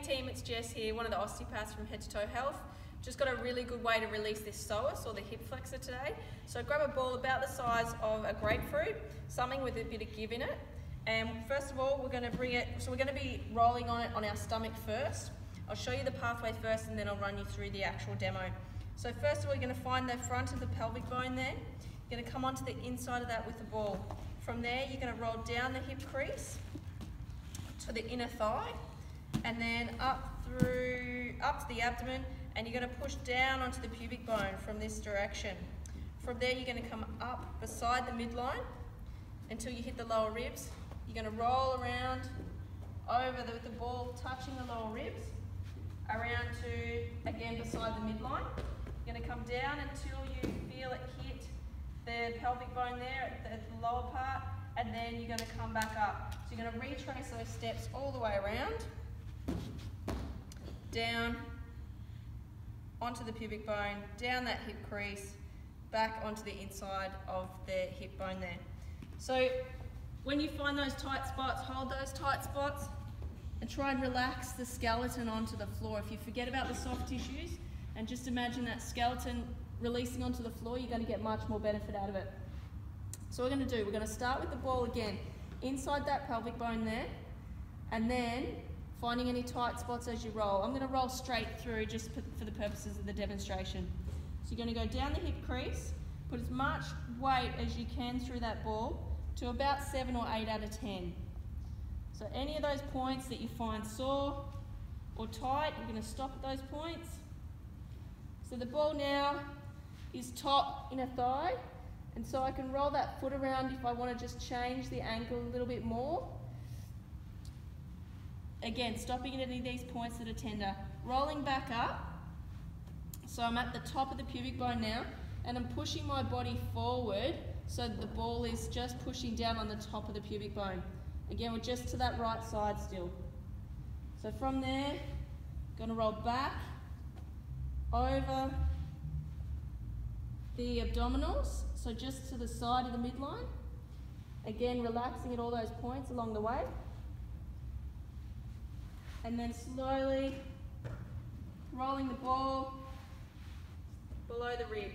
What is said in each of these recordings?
team, it's Jess here, one of the osteopaths from Head to Toe Health. Just got a really good way to release this psoas or the hip flexor today. So grab a ball about the size of a grapefruit, something with a bit of give in it. And first of all, we're going to bring it, so we're going to be rolling on it on our stomach first. I'll show you the pathway first and then I'll run you through the actual demo. So first of all, you're going to find the front of the pelvic bone there. You're going to come onto the inside of that with the ball. From there, you're going to roll down the hip crease to the inner thigh and then up to the abdomen, and you're going to push down onto the pubic bone from this direction. From there, you're going to come up beside the midline until you hit the lower ribs. You're going to roll around with the ball touching the lower ribs, around to, again, beside the midline. You're going to come down until you feel it hit the pelvic bone there at the lower part, and then you're going to come back up. So you're going to retrace those steps all the way around, down onto the pubic bone, down that hip crease, back onto the inside of the hip bone there. So when you find those tight spots, hold those tight spots and try and relax the skeleton onto the floor. If you forget about the soft tissues and just imagine that skeleton releasing onto the floor, you're going to get much more benefit out of it. So what we're going to do, we're going to start with the ball again inside that pelvic bone there, and then finding any tight spots as you roll. I'm going to roll straight through just for the purposes of the demonstration. So you're going to go down the hip crease, put as much weight as you can through that ball to about 7 or 8 out of 10. So any of those points that you find sore or tight, you're going to stop at those points. So the ball now is top inner thigh, and so I can roll that foot around if I want to just change the angle a little bit more. Again, stopping at any of these points that are tender. Rolling back up, so I'm at the top of the pubic bone now, and I'm pushing my body forward so that the ball is just pushing down on the top of the pubic bone. Again, we're just to that right side still. So from there, going to roll back over the abdominals, so just to the side of the midline. Again, relaxing at all those points along the way. And then slowly rolling the ball below the ribs.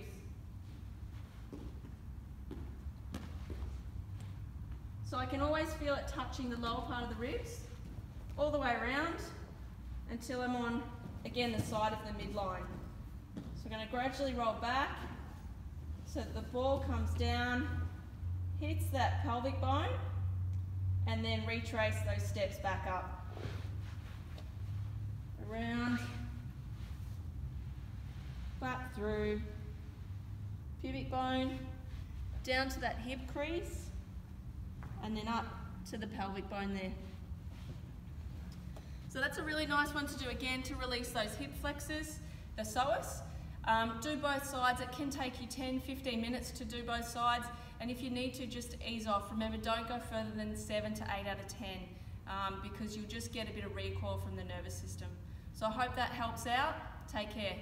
So I can always feel it touching the lower part of the ribs, all the way around until I'm on, again, the side of the midline. So we're going to gradually roll back so that the ball comes down, hits that pelvic bone, and then retrace those steps back up. Around, back through, pubic bone, down to that hip crease, and then up to the pelvic bone there. So that's a really nice one to do again to release those hip flexors, the psoas. Do both sides. It can take you 10-15 minutes to do both sides, and if you need to, just ease off. Remember, don't go further than 7 to 8 out of 10 because you'll just get a bit of recoil from the nervous system. So I hope that helps out. Take care.